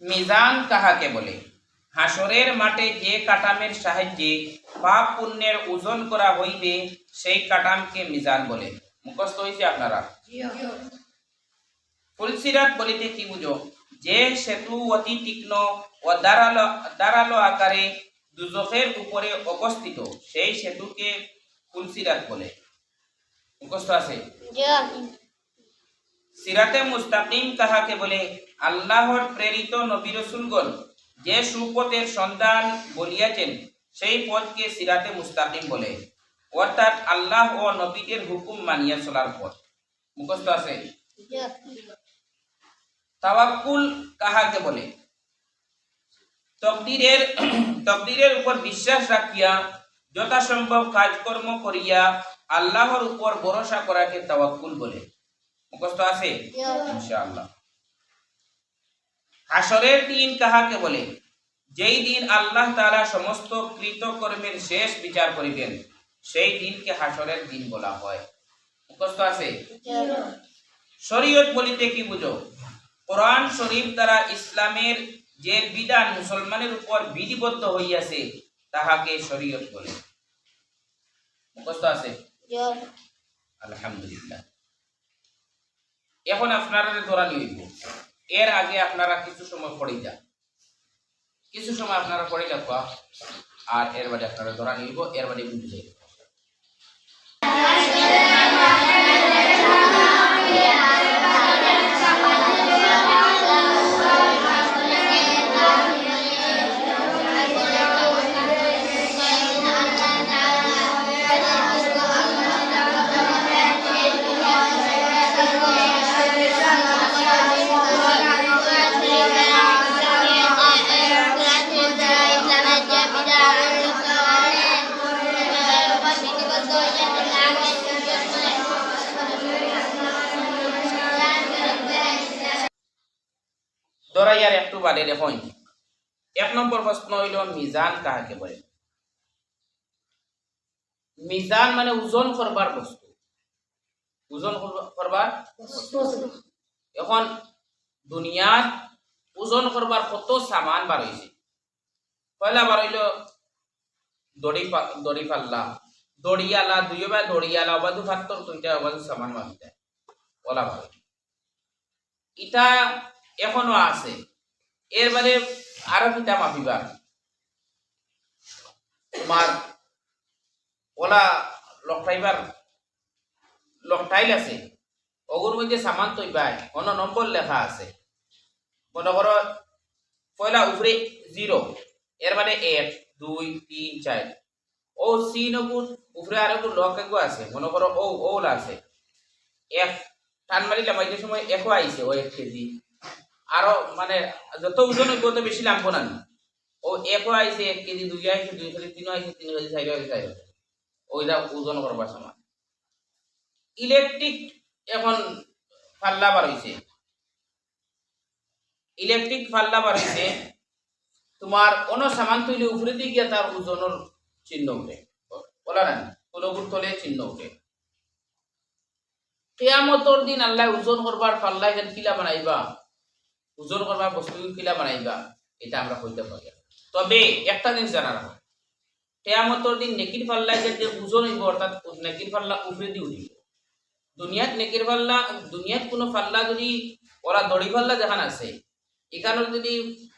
মিজান কাহাকে বলে? হাসরের মাঠে যে কাটামের সাহায্যে পাপ পুণ্যের ওজন করা হইবে সেই কাটামকে মিজান বলে। মুখস্থ হয়েছে আপনারা? ফুলসিরাত বলিতে কি বুঝো? যে সেতু অতি তীক্ষ্ণ ও দাঁড়ালো আকারে দুজখের উপরে অবস্থিত সেই সেতুকে ফুলসিরাত বলে। মুখস্থ আছে? সিরাতে মুস্তাকিম কাহাকে বলে? আল্লাহর প্রেরিত নবী রাসূলগণ যে সুপথের সন্ধান বলিয়াছেন সেই পথকে সিরাতে মুস্তাকিম বলে, অর্থাৎ আল্লাহ ও নবীদের হুকুম মানিয়া চলার পথ। মুখস্থ আছে? তাওয়াক্কুল কাহাকে বলে? তকদিরের উপর বিশ্বাস রাখিয়া যথাসম্ভব কাজকর্ম করিয়া আল্লাহর উপর ভরসা করাকে তাওয়াক্কুল বলে। মুখস্থ আছে? ইনশাআল্লাহ। হাসরের দিন কাহাকে বলে? যেই দিন আল্লাহ তাআলা সমস্ত কৃতকর্মের শেষ বিচার করিবেন সেই দিনকে হাসরের দিন বলা হয়। মুখস্থ আছে? শরীয়ত বলিতে কি বুঝো? কোরআন শরীফ দ্বারা ইসলামের যে বিধান মুসলমানের উপর বিধিবদ্ধ হইয়াছে তাহাকে শরীয়ত বলে। মুখস্থ আছে? আলহামদুলিল্লাহ। এখন আপনারা ধরা নিব, এর আগে আপনারা কিছু সময় পড়ে যান, কিছু সময় আপনারা পড়ে যাবা, আর এর বাদে আপনারা ধরা নিব, এর বাদে বুঝে দরাইয়ার একটু বাদে দেখুন। এক নম্বর প্রশ্ন হইল মিজান কাহাকে বলে? মিজান মানে ওজন করবার বস্তু, ওজন করবার বস্তু। এখন দুনিয়ার ওজন করবার কত সামান বার হয়েছে। পয়লা বার হইল দড়ি পাল্লা, দড়িয়ালা, দুইবার দড়িয়ালা, অবাধু ফাত্তর দুইটা অবাধু সামান বাঁধতে বলা বার। ইটা এখনো আছে। এর বাদে আরো কিতা মাপিবার তোমার ওলা লকটাইল আছে, ওগুর মধ্যে সামান তৈবাই কোনো নম্বর লেখা আছে। মনে করো পয়লা উপরে 0, এর মানে 1 2 3 4, ও সিন উপরে আর লক এগো আছে, মনে করো ওলা আছে। এক টান মারিলে মাইতে সময় একো আইছে, ও 1 কেজি। আরো মানে যত ওজন হইব তত বেশি লাগবো না। ও একো আইছে 1 কেজি, 2 আইছে 2 কেজি, 3 আইছে 3 কেজি, 4 আইছে 4 কেজি, ওইটা ওজন করবার সময়। ইলেকট্রিক এখন ফাল্লা বার হইছে, ইলেকট্রিক ফাল্লা বার হইছে। তোমার অন্য সামান তৈলে উপরে দিয়ে গিয়া তার ওজনের চিহ্ন উঠে, বলা না কোনো তলে চিহ্ন উঠে। কিয়ামতের দিন আল্লাহ ওজন করবার পাল্লা এখানে কিলা বানাইবা, ওজন করবার বস্তু কিলা বানাইবা, এটা আমরা কইতে পারি। তবে একটা জিনিস জানা রাখো, কিয়ামতের দিন নেকির পাল্লা যে ওজন হইব, অর্থাৎ নেকির পাল্লা উপরে দিয়ে উঠিব। দুনিয়াত নেকির পাল্লা, দুনিয়াত কোনো পাল্লা যদি ওরা দড়ি পাল্লা যেখানে আছে, এখানে যদি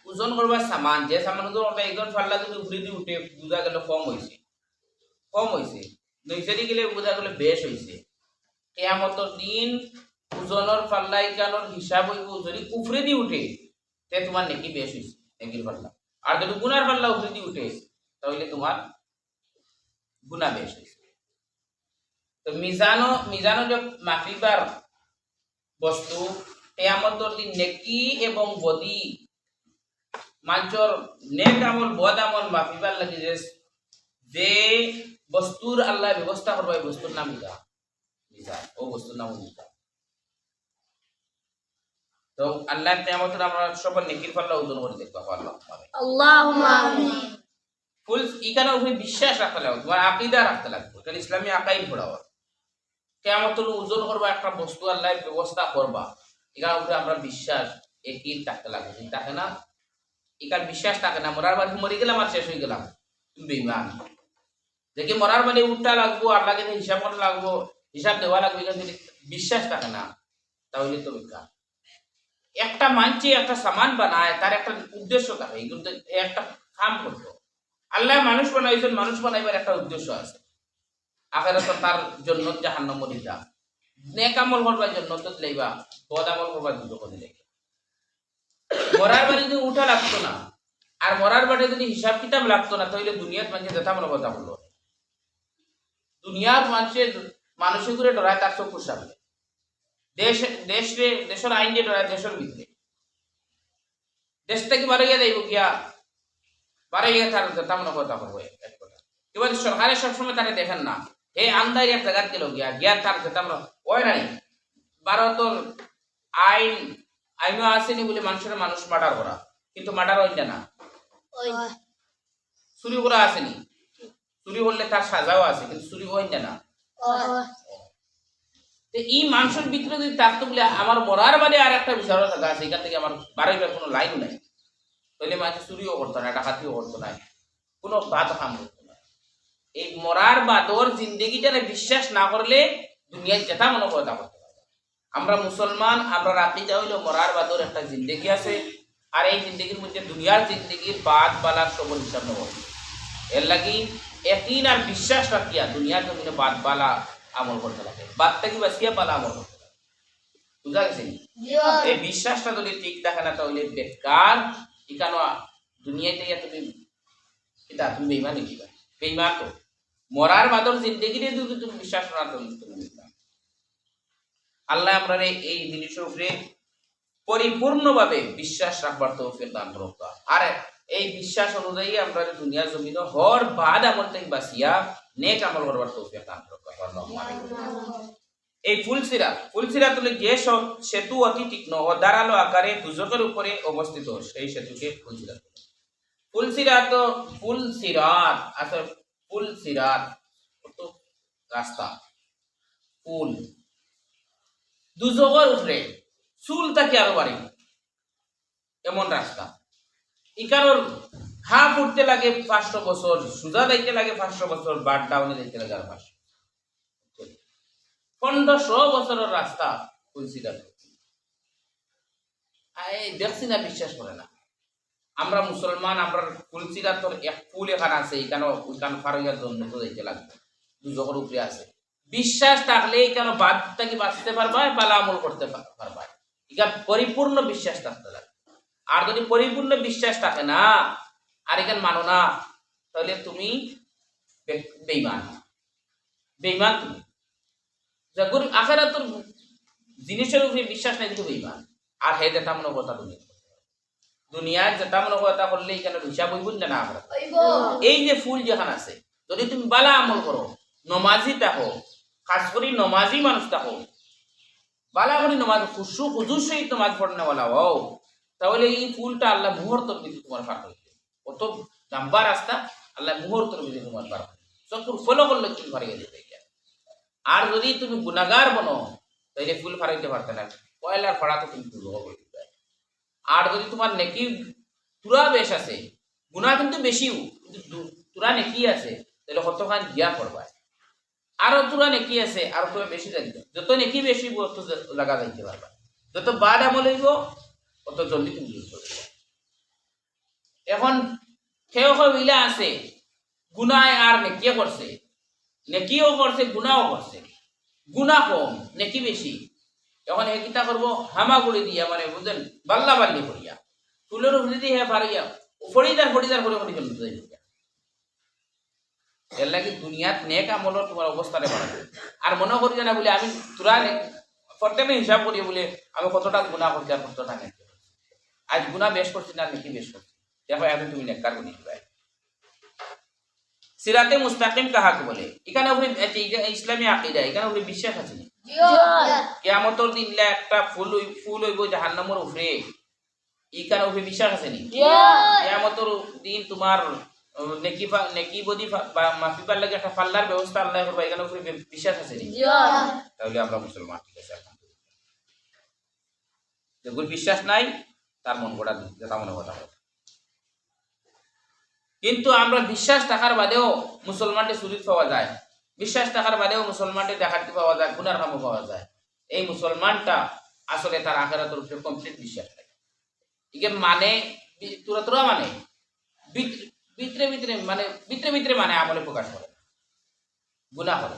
ওজন করবার সামান, যে সামান একজন পাল্লা যদি উপরে দিয়ে উঠে বোঝা গেল কম হয়েছে, নইসেরি গেলে বোঝা গেল বেশ হয়েছে। কিয়ামতের দিন ওজনের পাল্লা ইকানোর হিসাব হইব, যদি উপরে দিয়ে উঠে তে তোমার নেকি বেশ হয়েছে, নেকির পাল্লা। আর যদি গুনার পাল্লা উপরে দিয়ে উঠে তাহলে তোমার গুনাহ বেশ হয়েছে। তো মিজানো যে মাপিবার বস্তু, কিয়ামতের দিন নেকি এবং বদি মানুষের নেক আমল বদ আমল মাপিবার লাগে যে বস্তুর আল্লাহ ব্যবস্থা করবে, এই বস্তুর নাম মিজান, ও বস্তুর নাম মিজান। তো আল্লাহ কিয়ামতের আমরা সবার নেকির পাল্লা ওজন করে দেখবা আল্লাহুম্মা আমিন। ফুল ইকানা উপরে বিশ্বাস রাখতে লাগবে, তোমার আকীদা রাখতে লাগবে, কারণ ইসলামী আকাইদ পড়াও। কিয়ামতের ওজন করবা একটা বস্তু আল্লাহ ব্যবস্থা করবা, এটার উপরে আমরা বিশ্বাস একই থাকতে লাগবে, যদি থাকে না একার বিশ্বাস থাকে না, মরার বাড়ি মরে গেলাম আর শেষ হয়ে গেলাম, তুমি বেঈমান। দেখি মরার বাড়ি উঠা লাগবো, আল্লাহকে হিসাব করা লাগবো, হিসাব দেওয়া লাগবে, এখানে যদি বিশ্বাস থাকে না তাহলে তো বেকার। একটা মানছে একটা সামান বানায়, তার একটা উদ্দেশ্য থাকে, কিন্তু একটা কাম করতো। আল্লাহ মানুষ বানাইছেন, মানুষ বানাইবার একটা উদ্দেশ্য আছে, আখিরাতে তার জন্য জাহান্নাম দিতা, নেক আমল করবার জন্য তো লইবা, বদ আমল করবার জন্য করে দিলে। মরার বাড়ি যদি উঠা লাগতো না, আর মরার বাড়ি যদি হিসাব কিতাব লাগতো না, তাহলে দুনিয়ার মানুষের যথা মনে কথা বললো, দুনিয়ার মানুষের করে ডরায় তার চক্ষুর সামনে, দেশের আইন দিয়ে ডরায় দেশের ভিতরে, দেশ থেকে বারো গিয়ে দেব গিয়া বারো গিয়ে তার যথা মনে কথা বলবো। এক কথা এবার সরকারের সবসময় তাকে দেখেন না, হে আমদারি এক জায়গার গেল গিয়া গিয়া তার যথা মনে ওই নাই ভারতের আইনও আসেনি বলে মানুষ মার্ডার করা, কিন্তু মার্ডার হইলে না, চুরি করা আসেনি, চুরি করলে তার সাজাও আছে, কিন্তু চুরি হইলে না। এই মানুষের ভিতরে যদি থাকতো বলে আমার মরার বাদে আর একটা বিচারও থাকা আছে, এখান থেকে আমার বাড়াইবার কোনো লাইন নাই, তাহলে মানুষ চুরিও করতো না, ডাকাতিও করতো না, কোনো ভাত কাম করতো না। এই মরার বাদর জিন্দগিটারে বিশ্বাস না করলে দুনিয়ায় যেটা মনে কথা করতে পারবে। আমরা মুসলমান, আমরা আকিদা হইল মরার বাদর একটা জিন্দগি আছে, আর এই জিন্দগির মধ্যে দুনিয়ার জিন্দগির বাদ বালার সবর হিসাব নেব। এর লাগি একদিন আর বিশ্বাস রাখিয়া দুনিয়ার জমিনে বাদ বালা আমল করতে লাগে, বাদ থেকে বাঁচিয়া বালা আমল করতে লাগে। বুঝা গেছে? এই বিশ্বাসটা যদি ঠিক থাকে না তাহলে বেকার, এখানে দুনিয়াতে তুমি এটা তুমি বেইমান দিবা, বেইমান তো মরার বাদর জিন্দগিতে যদি তুমি বিশ্বাস না করো তুমি আল্লাহ আমরা এই জিনিসের উপরে পরিপূর্ণভাবে বিশ্বাস রাখবার তৌফিক দান করুক। আর এই বিশ্বাস অনুযায়ী আমরা দুনিয়ার জমিনে হর বাদ আমল থেকে বাঁচিয়া নেক আমল করবার তৌফিক দান করুক। এই ফুলসিরা তুলে যে সেতু অতি তীক্ষ্ণ ও ধারালো আকারে দুজকের উপরে অবস্থিত, সেই সেতুকে ফুলসিরাত আসলে ফুলসিরাত রাস্তা, ফুল দুজকের উপরে চুল তাকে আরো বাড়ি এমন রাস্তা। ইকানোর হা ফুটতে লাগে 500 বছর, সুজা যাইতে লাগে 500 বছর, বাট ডাউনে যাইতে লাগে আর 1500 বছরের রাস্তা ফুলসিরাত। দেখছি না, বিশ্বাস করে না। আমরা মুসলমান, আমরা ফুলসিরাতর এক ফুল এখানে আছে, এখানে ফারইয়ার জন্য তো যাইতে লাগবে, দুজকের উপরে আছে। বিশ্বাস থাকলে এখানে বাদ থেকে বাঁচতে পারবা, বালা আমল করতে পারবা, এখানে পরিপূর্ণ বিশ্বাস থাকতে লাগে। আর যদি পরিপূর্ণ বিশ্বাস থাকে না আর এখানে মানো না, তাহলে তুমি বেঈমান তুমি। যখন আখিরাতের জিনিসের উপরে বিশ্বাস নাই কিন্তু বেঈমান। আর হে যেটা মনে কথা তুমি দুনিয়ার যেটা মনে কথা করলে এখানে হিসাব হইব না আখিরাত। এই যে ফুল যেখানে আছে, যদি তুমি বালা আমল করো, নমাজি থাকো, খাস করে নমাজি মানুষ থাকো, বালা করে নমাজ খুজুর সহিত নমাজ পড়নেওয়ালা হও, তাহলে এই ফুলটা আল্লাহ মুহূর্তের ভিতরে তোমার পার করবে। কত লম্বা রাস্তা, আল্লাহ মুহূর্তের ভিতরে তোমার পার করবে, চকুর ফলো করলে তুমি ফারিয়ে যেতে। আর যদি তুমি গুনাহগার বনো তাহলে ফুল ফারাইতে পারতে না, পয়লার ফাড়া তো তুমি ফুল হবো। আর যদি তোমার নেকি তুরা বেশ আছে, গুনাহ কিন্তু বেশিও, কিন্তু তুরা নেকি আছে, তাহলে কতখান গিয়া করবা। আরো তুরা নেকি আছে, আরো তুমি বেশি জানবে, যত নেকি বেশি তত লাগা যাইতে পারবা, যত বাদ আমল হইব তত জলদি তুমি ইউজ করবে। এখন কেউ মিলা আছে গুনায় আর নেকিও করছে, নেকিও করছে গুনাও করছে, গুনা কম নেকি বেশি। এখন হে কিতা করবো, হামাগুড়ি দিয়া মানে বুঝলেন বাল্লা বাল্লি করিয়া ফুলের উপরে দিয়ে হে পারিয়া ফড়িদার করে চলতে যাই। এর লাগে দুনিয়াত নেক আমল তোমার অবস্থানে বাড়াবে। আর মনে করি না বলে আমি তোরা প্রত্যেকে হিসাব করি বলে আমি কতটা গুণা করছি আর কতটা নেকি, আজ গুণা বেশ করছি না নেকি বেশ করছি, দেখো এখন তুমি নেককার গুণি দিবা। সিরাতে মুস্তাকিম কাহাকে বলে? এখানে উপরে ইসলামী আকীদা, এখানে উপরে বিশ্বাস আছে। কিয়ামতের দিন একটা ফুল হইব জাহান্নামের উপরে, এখানে উপরে বিশ্বাস আছে নি? কিয়ামতের দিন তোমার নেকি বদি মাফি পার লাগে একটা পাল্লার ব্যবস্থা আল্লাহ করবে, এখানে উপরে বিশ্বাস আছে নি? তাহলে আমরা মুসলমান, ঠিক আছে। যেগুলো বিশ্বাস নাই তার মন গড়া যেটা মনে কথা হয়। কিন্তু আমরা বিশ্বাস থাকার বাদেও মুসলমানকে চুরিত পাওয়া যায়, বিশ্বাস থাকার বাদেও মুসলমানকে ডাকাতি পাওয়া যায়, গুনার কামও পাওয়া যায়। এই মুসলমানটা আসলে তার আখিরাতের উপরে কমপ্লিট বিশ্বাস থাকে। ইকে মানে তোরা তোরা মানে ভিতরে ভিতরে মানে ভিতরে ভিতরে মানে আমলে প্রকাশ করে, গুনাহ করে।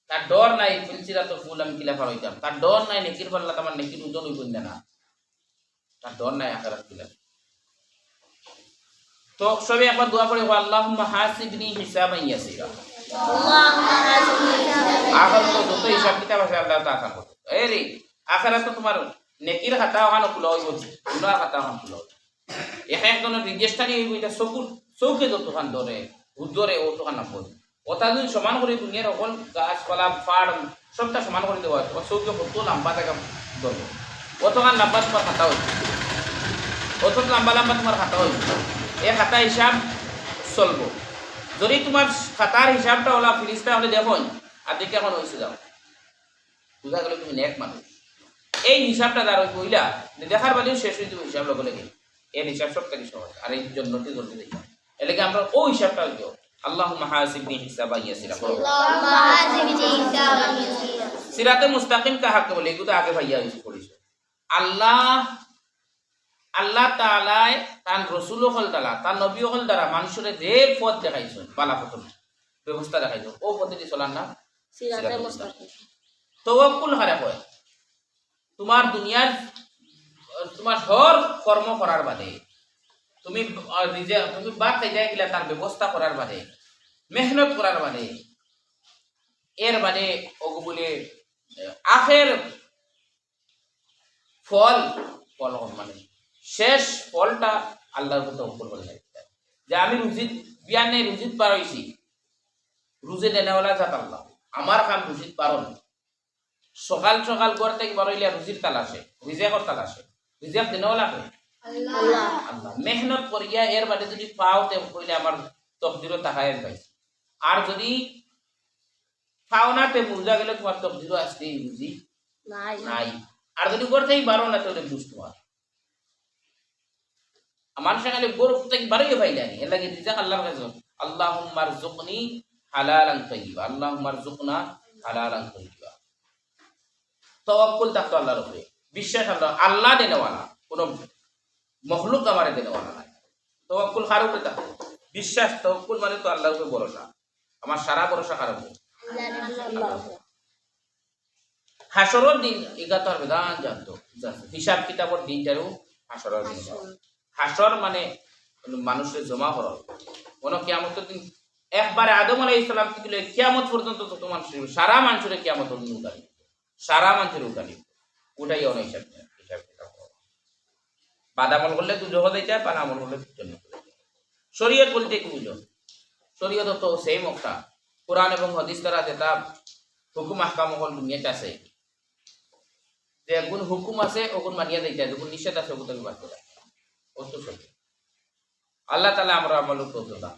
তার ডর নাই ফিলসিরা তো ফুল আমি কিলা হইতাম, তার ডর নাই নেকির পাল্লা তোমার নেকির ওজন হইব না, তার ডর নাই আখিরাত কিলা। তো সবাই একবার দোয়া করে আল্লাহুম্মা হাসিবনি হিসাবান ইয়াসিরা। আল্লাহুম্মা হাসিবনি হিসাবান। আখিরাত তো যত হিসাব কিতাব আছে আল্লাহ তা আসান করবে। এই রে আখিরাত তো তোমার নেকির খাতা ওখানে খোলা হইব, গুনার খাতা ওখানে খোলা হইব। একজনের রেজিস্টারি হইব, এটা চৌকে যতখান ধরে ধরে অতখান নাম্বার ওটা যদি সমান করে দুনিয়ার অকল গাছপালা পাড় সবটা সমান করে দেওয়া হয়, তোমার চৌকে কত লম্বা জায়গা ধরবে, অতখান লম্বা তোমার খাতা হইবে, অত লম্বা লম্বা তোমার খাতা হইবে। এই খাতা হিসাব চলবো। যদি তোমার খাতার হিসাবটা ওলা ফিরিস্তা হলে দেখো আর দেখে এখন হয়েছে যাও, বুঝা গেলে তুমি নেক মানুষ। এই হিসাবটা দ্বারা কইলা দেখার বাদেও শেষ হয়ে যাবে হিসাব লগে লেগে। এর হিসাব সব থেকে সহজ, আর এই জন্যটি জলদি দেখি এলাকে আমরা ও হিসাবটা হইতো আল্লাহুম্মা হাসিবনি হিসাবান ইয়াসিরা। আল্লাহুম্মা হাসিবনি হিসাবান ইয়াসিরা। সিরাতে মুস্তাকিম কাহাকে বলে এগুলো আগে ভাইয়া হইছে পড়িছো। আল্লাহ তাআলায় তার রাসূল হল দ্বারা তার নবী হল দ্বারা মানুষের যে পথ দেখাইছেন বালা পথ ব্যবস্থা দেখাইছেন, ও পথে চলার নাম সিরাতে মুস্তাকিম। তাওয়াক্কুল হারে হয় তোমার দুনিয়ার তোমার হর কর্ম করার বাদে তুমি তুমি বাদ খাই যাই গেলে তার ব্যবস্থা করার বাদে মেহনত করার বাদে এর বাদে ওগো বলে আখের ফল ফল মানে শেষ ফলটা আল্লাহর প্রতি অঙ্কুর করে যে আমি রুজিত বিয়ানে রুজিত পার হইছি, রুজে দেনেওয়ালা জাত আল্লাহ, আমার কাম রুজিত পারন। সকাল সকাল ঘর থেকে বার হইলে রুজির তালাশে, রিজেকর তালাশে, রিজেক দেনেওয়ালা কে আল্লাহ। আল্লাহ মেহনত করিয়া এর বাদে যদি পাও তে কইলে আমার তকদিরও তাকায় পাই, আর যদি পাও না তে বুঝা গেলে তোমার তকদিরও আসতে রুজি নাই, আর যদি ঘর থেকে বারো না তাহলে বুঝ তোমার আমার সঙ্গে গরু থেকে বাড়িয়ে পাইলানি এর লাগে রিজাক আল্লাহর কাছে আল্লাহুম্মা রযুকনি হালালান তাইয়্যিবা, আল্লাহুম্মা রযুকনা হালালান তাইয়্যিবা। তাওয়াক্কুল থাকতো আল্লাহর উপরে, বিশ্বাস আল্লাহ দেনেওয়ালা, কোনো মখলুক আমারে দেনেওয়ালা নাই। তাওয়াক্কুল কার উপরে থাকতো? বিশ্বাস। তাওয়াক্কুল মানে তো আল্লাহর উপরে ভরসা, আমার সারা ভরসা কার উপরে? আল্লাহর উপরে। হাসরের দিন এগা তো আর বেদান জানতো, হিসাব কিতাবের দিনটারও হাসরের দিন। হাসর মানে মানুষের জমা করা, কোনো কিয়ামতের দিন একবারে আদম আলাইহিস সালাম থেকে কিয়ামত পর্যন্ত যত মানুষ সারা মানুষের কিয়ামত উঠানি, সারা মানুষের উঠানি উঠাই অনেক হিসাব হিসাব কিতাব বাদামল করলে তুই জমা দিতে পান, আমল করলে জন্য শরীয়ত বলতে কি বুঝো? শরীয়ত তো সেই একটা কোরআন এবং হাদিস দ্বারা যেটা হুকুম আহকাম হল দুনিয়াতে আছে, যে গুণ হুকুম আছে ওগুন মানিয়া দিতে, যখন নিষেধ আছে ওগুলো বাদ করে আল্লাহ তাআলা আমরা আমল করতে দাও।